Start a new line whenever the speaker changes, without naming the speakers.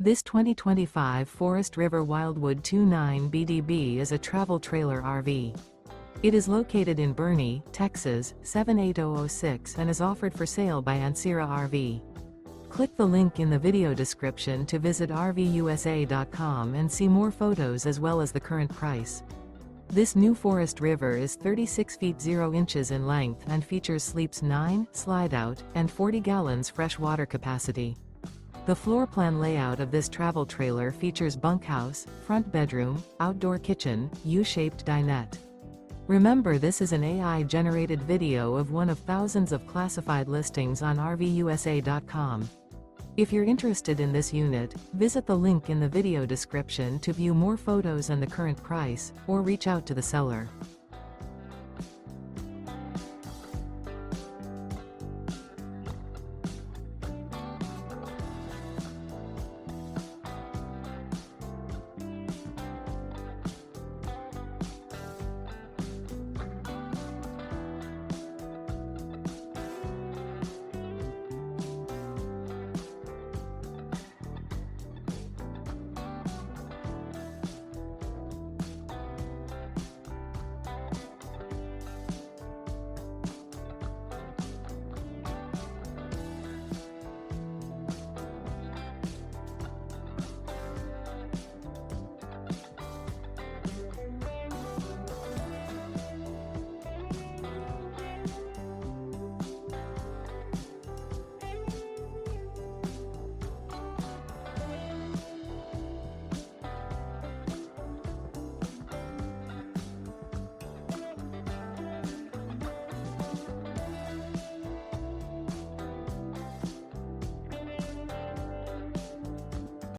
This 2025 Forest River Wildwood 29 BDB is a travel trailer RV. It is located in Boerne, Texas, 78006 and is offered for sale by Ancira RV. Click the link in the video description to visit RVUSA.com and see more photos as well as the current price. This new Forest River is 36 feet 0 inches in length and features sleeps 9, Slideout, and 40 gallons fresh water capacity. The floor plan layout of this travel trailer features bunkhouse, front bedroom, outdoor kitchen, U-shaped dinette. Remember, this is an AI-generated video of one of thousands of classified listings on RVUSA.com. If you're interested in this unit, visit the link in the video description to view more photos and the current price, or reach out to the seller.